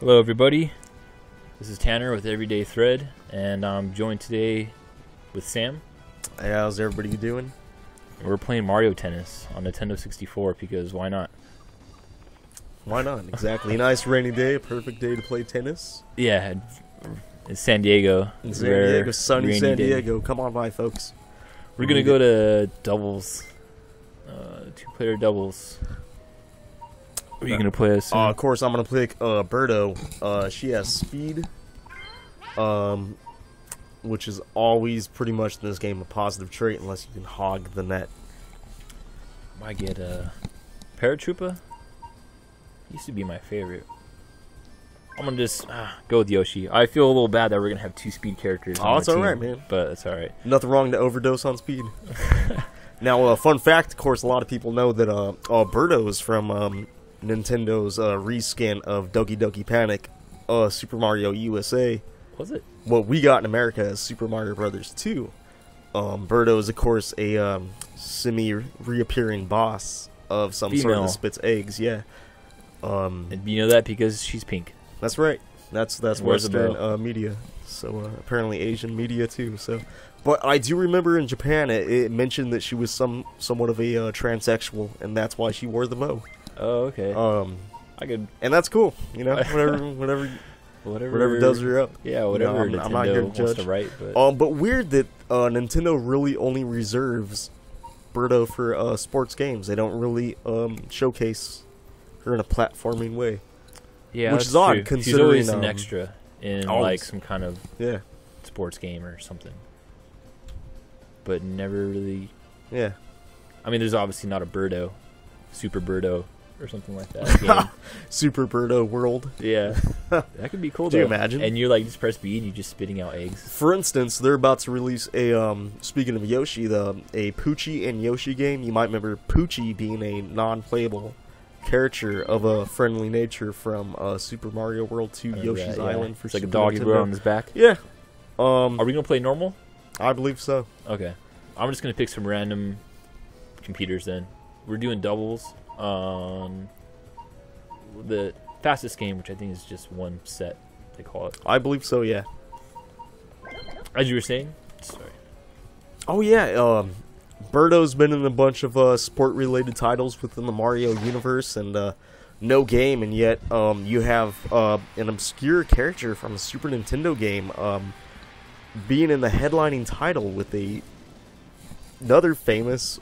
Hello everybody, this is Tanner with Everyday Thread, and I'm joined today with Sam. Hey, how's everybody doing? We're playing Mario Tennis on Nintendo 64 because why not? Why not? Exactly. Nice rainy day, a perfect day to play tennis. Yeah, it's San Diego. In San Diego, sunny rainy San day. Diego. Come on by, folks. We're going to go to doubles, two-player doubles. What are you going to play us? Of course, I'm going to pick Birdo. She has speed, which is always pretty much in this game a positive trait unless you can hog the net. Might get Paratroopa. Used to be my favorite. I'm going to just go with Yoshi. I feel a little bad that we're going to have two speed characters. Oh, it's alright, man. But it's alright. Nothing wrong to overdose on speed. Now, fun fact, of course, a lot of people know that Birdo is from Nintendo's reskin of Doki Doki Panic, Super Mario USA. Was it? What we got in America as Super Mario Brothers 2. Birdo is, of course, a semi-reappearing boss of some sort that spits eggs. Yeah. And you know that because she's pink. That's right. That's Western media. So apparently Asian media too. So, but I do remember in Japan it mentioned that she was somewhat of a transsexual, and that's why she wore the bow. Oh, okay. I could, and that's cool. You know, whatever does her up. Yeah, whatever. You know, I'm not here to judge. Wants to write, but but weird that Nintendo really only reserves Birdo for sports games. They don't really showcase her in a platforming way. Yeah, which is odd true. considering she's always an extra in like some kind of sports game or something, but never really. Yeah, I mean, there's obviously not a Birdo, Super Birdo, or something like that. Game. Super Birdo World. Yeah, that could be cool. Do you imagine? And you like just press B and you're just spitting out eggs. For instance, they're about to release a speaking of Yoshi, a Poochie and Yoshi game. You might remember Poochie being a non-playable character of a friendly nature from Super Mario World 2 Yoshi's Island for it's like Super a dog you Nintendo. wear on his back. Yeah. Are we gonna play normal? I believe so. Okay. I'm just gonna pick some random computers then. We're doing doubles on the fastest game, which I think is just one set, they call it. I believe so, yeah. As you were saying? Sorry. Oh, yeah. Birdo's been in a bunch of sport-related titles within the Mario universe, and no game, and yet you have an obscure character from a Super Nintendo game being in the headlining title with another famous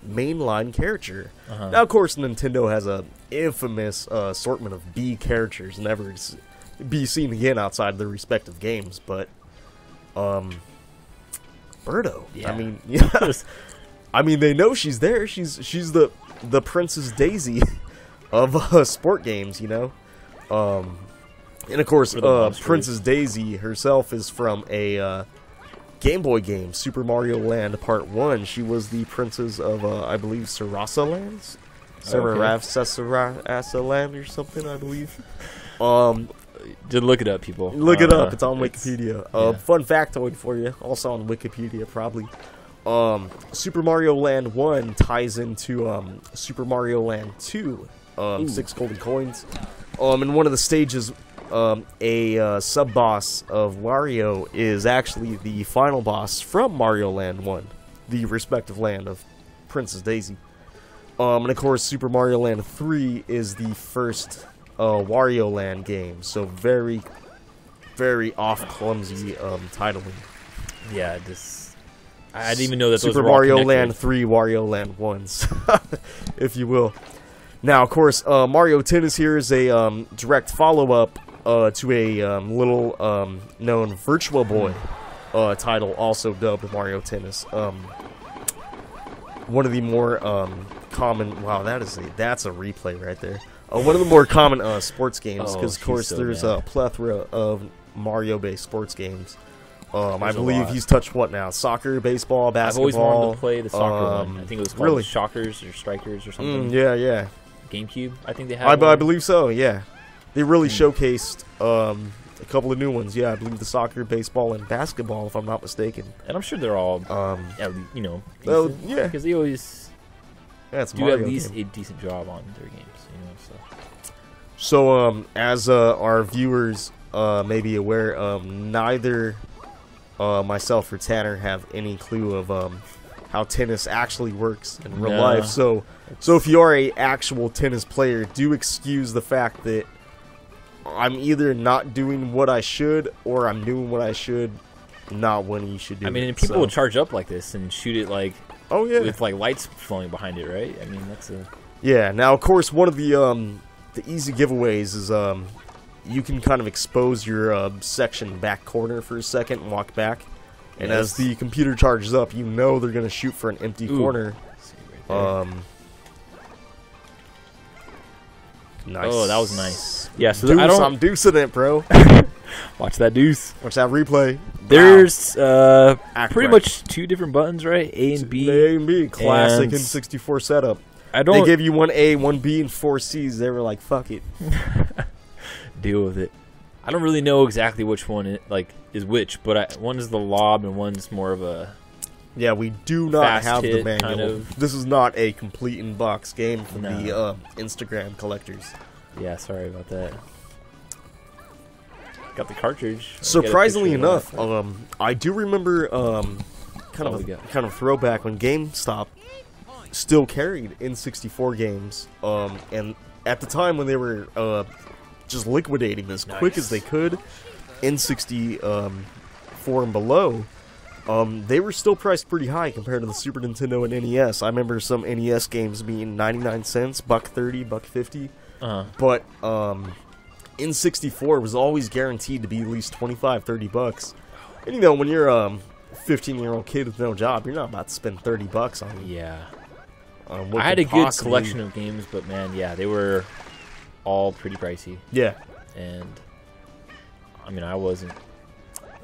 mainline character. Now, of course, Nintendo has a infamous assortment of B characters, never to be seen again outside of their respective games, but Birdo. Yeah. I mean, yeah. I mean, they know she's there. She's the Princess Daisy of sport games, you know. And of course, Princess Daisy herself is from a Game Boy game, Super Mario Land Part 1. She was the princess of, I believe, Sarasa Lands? Sarasa Land or something, I believe. Just look it up, people. Look it up. It's on Wikipedia. Yeah. Fun factoid for you. Also on Wikipedia, probably. Super Mario Land 1 ties into Super Mario Land 2. 6 golden coins. In one of the stages, a sub-boss of Wario is actually the final boss from Mario Land 1. The respective land of Princess Daisy. And of course, Super Mario Land 3 is the first Wario Land game, so very, very off-clumsy titling. Yeah, I didn't even know that Super Mario Land 3, Wario Land 1s, if you will. Now, of course, Mario Tennis here is a direct follow-up to a little known Virtua Boy title, also dubbed Mario Tennis. One of the more common... Wow, that's a replay right there. One of the more common sports games, because of course there's a plethora of Mario-based sports games. I believe he's touched what now? Soccer, baseball, basketball. I've always wanted to play the soccer one. I think it was called Shockers or Strikers or something. Yeah. GameCube, I think they had. I believe so. Yeah, they really showcased a couple of new ones. Yeah, I believe the soccer, baseball, and basketball, if I'm not mistaken. And I'm sure they're all, you know, decent, well, yeah, because they always do at least a decent job on their games, you know. So, as our viewers may be aware, neither myself or Tanner have any clue of how tennis actually works in real life. So if you are a actual tennis player, do excuse the fact that I'm either not doing what I should or I'm doing what I should not when you should do it. I mean, and people will charge up like this and shoot it like with like lights flowing behind it, right? I mean, that's a yeah. Now, of course, one of the easy giveaways is you can kind of expose your section back corner for a second and walk back, and as the computer charges up, you know they're gonna shoot for an empty corner. Right nice. Oh, that was nice. Yeah, so Deuce, I'm deucing it, bro. Watch that deuce. Watch that replay. There's pretty right. much two different buttons, right? A and B. A and B, classic And N64 setup. I don't They gave you one A, one B, and 4 C's. They were like, "Fuck it." deal with it. I don't really know exactly which one is which, but one is the lob and one's more of a Yeah, we do not fast have the hit, manual. kind of. This is not a complete in-box game for No. the Instagram collectors. Yeah, sorry about that. Got the cartridge. Surprisingly Get a enough, picture of I do remember kind all we got. of throwback when GameStop still carried N64 games, and at the time when they were just liquidating as quick as they could, N64 and below, they were still priced pretty high compared to the Super Nintendo and NES. I remember some NES games being 99 cents, $1.30, $1.50, but N64 was always guaranteed to be at least $25-$30. And you know, when you're a 15-year-old kid with no job, you're not about to spend $30 on Yeah. what I had could a good possibly- collection of games, but man, yeah, they were all pretty pricey. Yeah, And I mean, I wasn't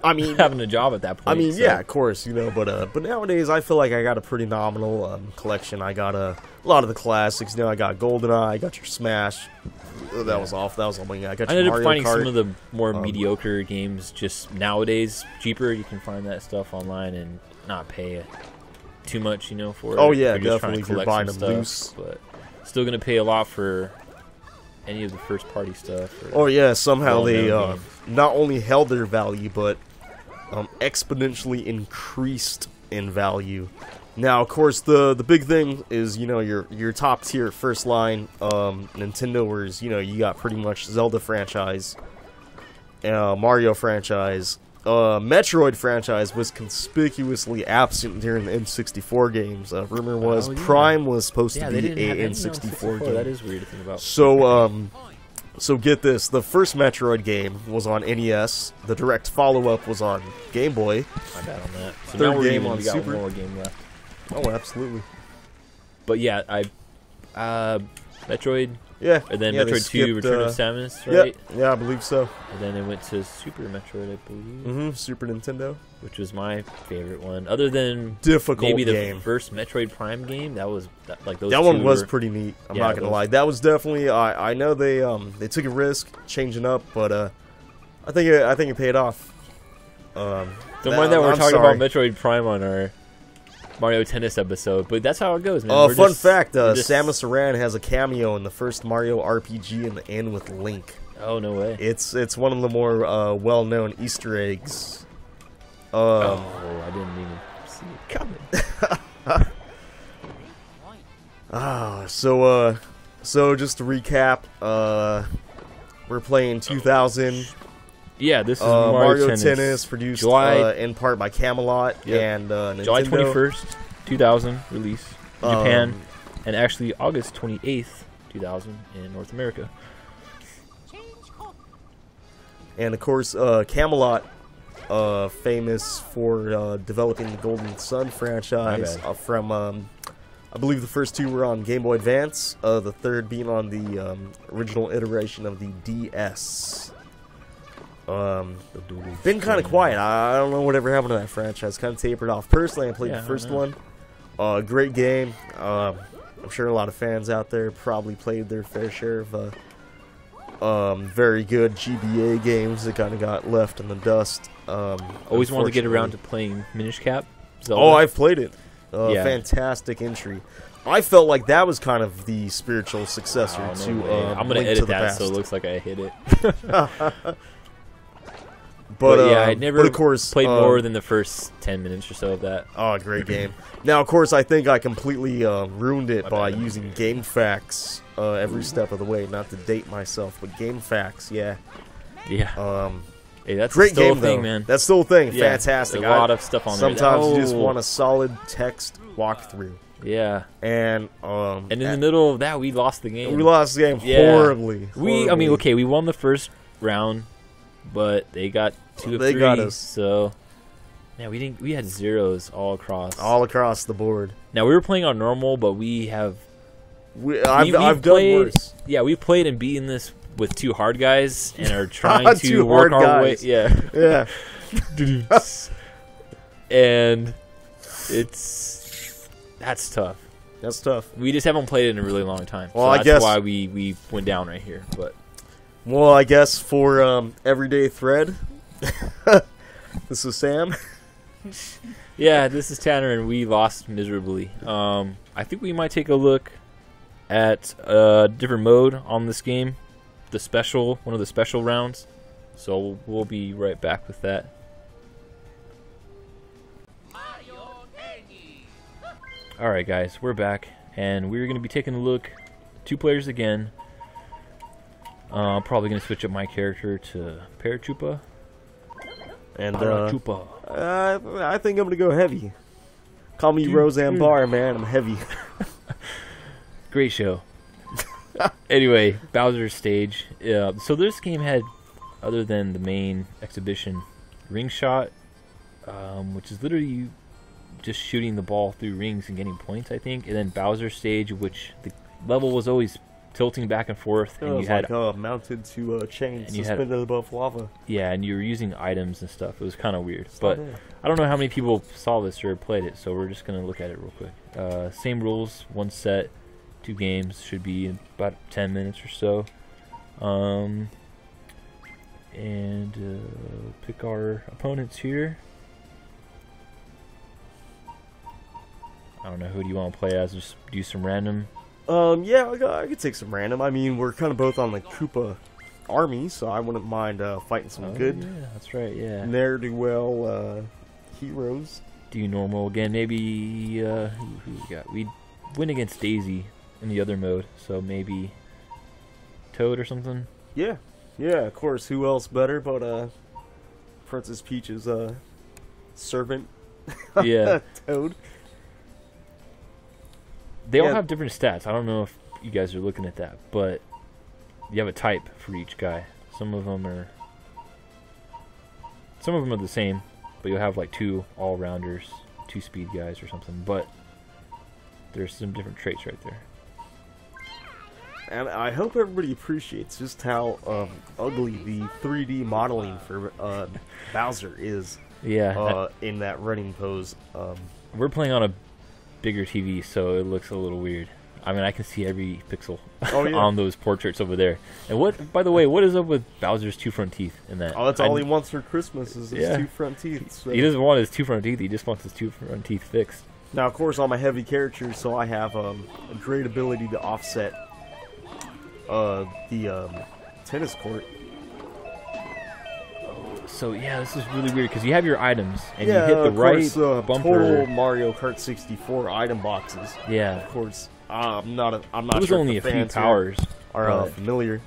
I mean, having a job at that point. I mean, so- yeah, of course, you know, but nowadays I feel like I got a pretty nominal collection. I got a lot of the classics. You know, I got GoldenEye, I got your Smash. That was off. That was all I got. I Your ended up Mario finding Kart. some of the more mediocre games just nowadays cheaper. You can find that stuff online and not pay too much, you know, for it. Oh, yeah, You're just trying to definitely if you're collect buying some them stuff, loose. But still going to pay a lot for any of the first party stuff. Oh yeah, somehow they well-known games. not only held their value, but exponentially increased in value. Now, of course, the big thing is, you know, your top tier first line Nintendo, whereas, you know, you got pretty much Zelda franchise, Mario franchise, Metroid franchise was conspicuously absent during the N64 games. Rumor was Prime was supposed to they be didn't have a any on N64 64. game. That is weird to think about. So get this, the first Metroid game was on NES, the direct follow-up was on Game Boy. My bad on that. So Third now we're game even, on we got Super. one more game left. Oh, absolutely. But yeah, Metroid, Yeah. and then yeah, they Metroid 2, skipped, Return of Samus, right? Yeah, I believe so. And then it went to Super Metroid, I believe, Super Nintendo. which was my favorite one. Other than Difficult maybe the game. first Metroid Prime game, that was like those. That one two was were- pretty neat. I'm Yeah, not gonna those- lie. That was definitely. I know they took a risk changing up, but I think it paid off. Don't mind that we're I'm talking sorry. about Metroid Prime on our Mario Tennis episode, but that's how it goes, man. We're Fun just- fact: we're just- Samus Aran has a cameo in the first Mario RPG in the end with Link. Oh no way! It's one of the more well-known Easter eggs. Oh, I didn't even see it coming. So just to recap, we're playing 2000 Yeah, this is Mario Tennis, produced July in part by Camelot and Nintendo. July 21st, 2000 release in Japan, and actually August 28th, 2000 in North America. And of course, Camelot, famous for developing the Golden Sun franchise My bad. from, I believe the first two were on Game Boy Advance, the third being on the original iteration of the DS. Been kind of quiet. I don't know whatever happened to that franchise. Kind of tapered off. Personally, I played the first one. Great game. I'm sure a lot of fans out there probably played their fair share of very good GBA games that kind of got left in the dust. Always wanted to get around to playing Minish Cap. Zelda. Oh, I've played it. Yeah. Fantastic entry. I felt like that was kind of the spiritual successor Oh, no to way. I'm gonna Link edit to the that Past. so it looks like I hit it. But yeah, I never but of course, played more than the first 10 minutes or so of that. Oh, great game. Now, of course, I think I completely ruined it My by bad. using GameFAQs every step of the way. Not to date myself, but GameFAQs, yeah. Yeah. Hey, that's Great still game, a thing, though. man. That's still a thing. Yeah, Fantastic. A lot of stuff on there. Sometimes you just Oh. want a solid text walkthrough. Yeah. And in the middle of that, we lost the game. we lost the game Yeah. horribly. I mean, horribly. okay, we won the first round, but they got 2 of They 3. got us. So, yeah, we had zeros all across. all across the board. Now we were playing on normal, but I've we've done played- worse. yeah, we played and beaten this with 2 hard guys and are trying to Two work hard our way. guys. Yeah. Yeah. And that's tough. That's tough. We just haven't played it in a really long time. Well, so I that's guess- why we went down right here. But Well, I guess for Everyday Thread, this is Sam. yeah, this is Tanner, and we lost miserably. I think we might take a look at a different mode on this game, one of the special rounds. So we'll be right back with that. Alright guys, we're back, and we're going to be taking a look, 2 players again. I'm probably going to switch up my character to Parachupa. And Parachupa. I think I'm gonna go heavy. Call me Roseanne Barr, man. I'm heavy. Great show. Anyway, Bowser's Stage. So this game had, other than the main exhibition, Ring Shot, which is literally just shooting the ball through rings and getting points, I think. And then Bowser's Stage, which the level was always tilting back and forth, It and was you had like mounted to a chain and you had- suspended above lava. and you were using items and stuff. It was kind of weird, It's but not bad. I don't know how many people saw this or played it, so we're just gonna look at it real quick. Same rules, 1 set, 2 games, should be in about 10 minutes or so. Pick our opponents here. I don't know, who do you want to play as? Just do some random. Yeah, I could take some random. I mean, we're kind of both on the Koopa army, so I wouldn't mind fighting some Oh, good yeah, that's right. Yeah. ne'er-do-well heroes. Do normal again. Maybe who we got? We win against Daisy in the other mode, so maybe Toad or something. Yeah, of course. Who else better but Princess Peach's servant, Yeah. Toad. They all Yeah. have different stats. I don't know if you guys are looking at that, but you have a type for each guy. Some of them are the same, but you'll have like 2 all-rounders, 2 speed guys or something. But there's some different traits right there. And I hope everybody appreciates just how ugly the 3D modeling for Bowser is Yeah, in that running pose. we're playing on a bigger TV, so it looks a little weird. I mean, I can see every pixel Oh, yeah. on those portraits over there. And what, by the way, what is up with Bowser's 2 front teeth in that? Oh, that's all he wants for Christmas is his Yeah. 2 front teeth. So. He doesn't want his 2 front teeth. He just wants his 2 front teeth fixed. Now, of course, I'm a heavy character, so I have a great ability to offset the tennis court. So yeah, this is really weird because you have your items and Yeah, you hit the of right course, bumper. total Mario Kart 64 item boxes. Yeah, Of course, I'm not it sure was if only the a few fans here powers. are but familiar.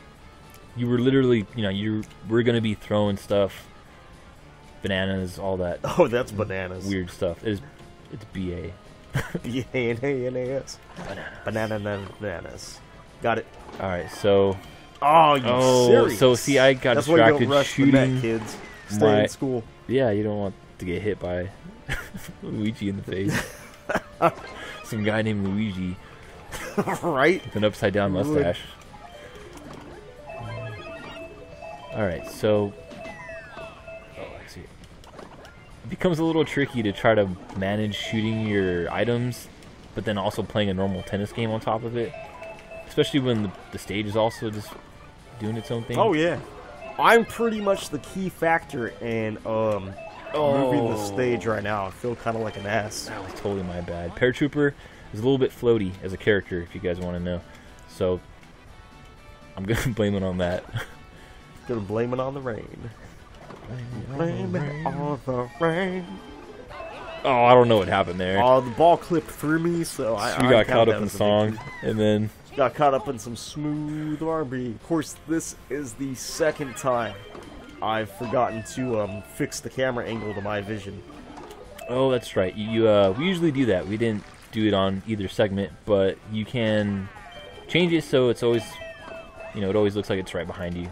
You were literally, we're gonna be throwing stuff, bananas, all that Oh, that's bananas. weird stuff. It's BA. B-A-N-A-N-A-S. Bananas. Got it. All right, so Oh, you serious? so see, I got That's why you don't distracted rush the net, shooting. kids. Stay my- in school. Yeah, you don't want to get hit by Luigi in the face. Some guy named Luigi Right? with an upside down Would. mustache. Alright, so let's see. It becomes a little tricky to try to manage shooting your items, but then also playing a normal tennis game on top of it. Especially when the stage is also just doing its own thing. Oh, yeah. I'm pretty much the key factor in moving the stage right now. I feel kind of like an ass. That was totally my bad. Paratrooper, He's a little bit floaty as a character, if you guys want to know. So I'm gonna blame it on that. Gonna blame it on the rain. Blame it on the rain. Oh, I don't know what happened there. The ball clipped through me, so I got caught count up that in as a song, victory. and then Got caught up in some smooth R&B. Of course, this is the second time I've forgotten to fix the camera angle to my vision. oh, that's right. We usually do that. We didn't do it on either segment, but you can change it so it's always, it always looks like it's right behind you.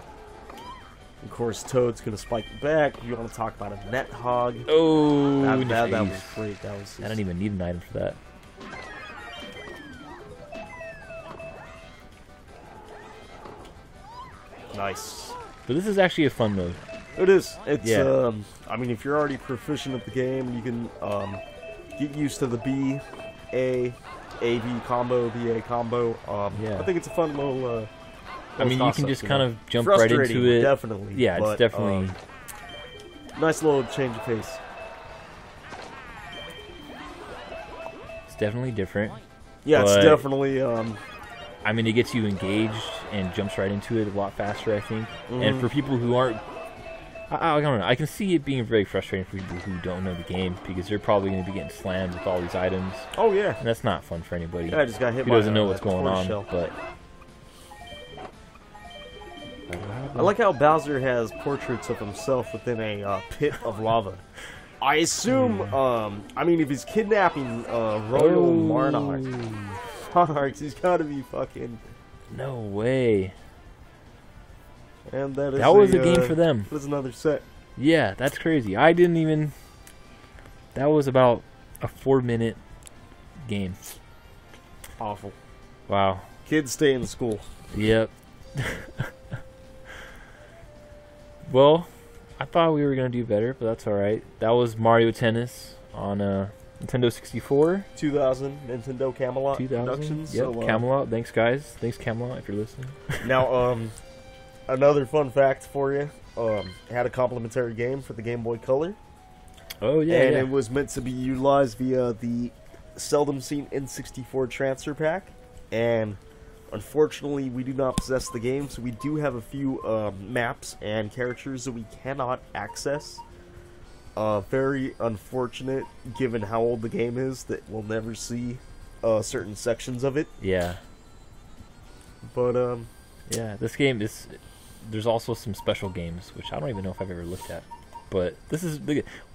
Of course, Toad's gonna spike back. You want to talk about a net hog? Oh, That nice. was great. That was. I don't even need an item for that. Nice. But this is actually a fun mode. It is. It's. Yeah. I mean, if you're already proficient at the game, you can get used to the B, A, B combo, B A combo. Yeah. I think it's a fun little. I mean, you can concept, just you kind know. of jump right Frustrating, into it. Definitely. Yeah, but, it's definitely. nice little change of pace. It's definitely different. Yeah, it's But- definitely. I mean, it gets you engaged and jumps right into it a lot faster, I think. And for people who aren't, I don't know. I can see it being very frustrating for people who don't know the game because they're probably going to be getting slammed with all these items, Oh yeah. and that's not fun for anybody Yeah, I just got hit who by doesn't know a what's going tortoise on. shell. But I like how Bowser has portraits of himself within a pit of lava. I assume, I mean, if he's kidnapping Royal Monarchs, he's gotta be fucking. no way. And that is That was a game for them. That was another set. Yeah, that's crazy. I didn't even. That was about a 4-minute game. Awful. Wow. Kids stay in school. Yep. Well, I thought we were gonna do better, but that's all right. That was Mario Tennis on Nintendo 64, 2000 Nintendo Camelot 2000. Productions. Yep, So, Camelot. Thanks, guys. Thanks, Camelot, if you're listening. now, another fun fact for you. It had a complimentary game for the Game Boy Color. Oh yeah, and yeah. it was meant to be utilized via the seldom seen N64 transfer pack. And unfortunately, we do not possess the game, so we do have a few maps and characters that we cannot access. Very unfortunate, given how old the game is, that we'll never see certain sections of it. Yeah, But yeah. This game is. There's also some special games, which I don't even know if I've ever looked at. But this is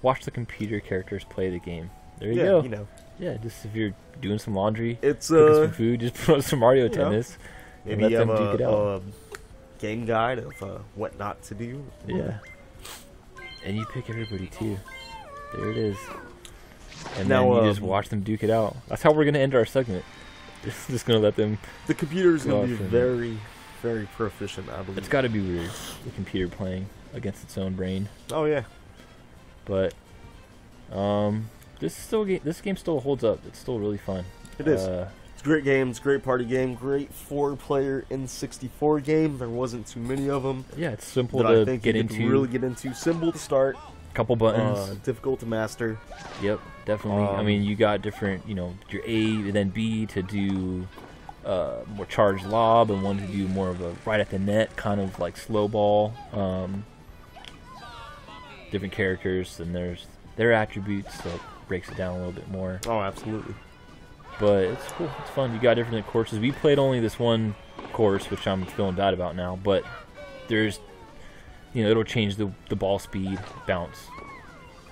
watch the computer characters play the game. There you yeah, go. you know, Yeah, just if you're doing some laundry, it's cooking some food, just put on some Mario know, Tennis. and maybe let you have them duke it a out. game guide of what not to do. Yeah. And you pick everybody too. There it is. And Now, then you just watch them duke it out. That's how we're gonna end our segment. Just gonna let them. The computer's Go going to be off and- very, very proficient, I believe. It's got to be weird, the computer playing against its own brain. Oh yeah, But this game still holds up. It's still really fun. it is. It's a great game. It's a great party game. Great 4-player N64 game. There wasn't too many of them Yeah, it's simple that I to think get you could into. really get into. Simple to start. Couple buttons. Difficult to master. Yep, definitely. I mean, you got different, your A and then B to do more charged lob, and one to do more of a right at the net kind of like slow ball. Different characters, and there's their attributes, so it breaks it down a little bit more. Oh, absolutely. But it's cool. It's fun. You got different courses. We played only this one course, which I'm feeling bad about now. But there's, it'll change the ball speed, bounce,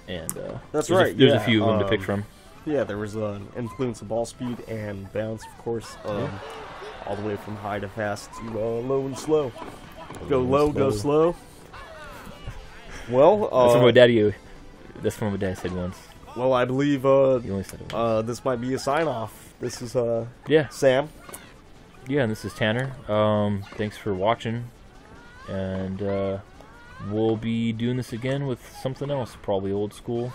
and That's there's right. There's yeah. a few of them to pick from. Yeah, there was an influence of ball speed and bounce, of course. All the way from high to fast to low and slow. Go low, go slow. Well, That's from what Daddy. That's from what Dad said once. well, I believe He only said it once. this might be a sign off. This is Yeah, Sam. yeah, and this is Tanner. Thanks for watching, and we'll be doing this again with something else, probably old school,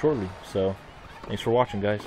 shortly. So, thanks for watching, guys.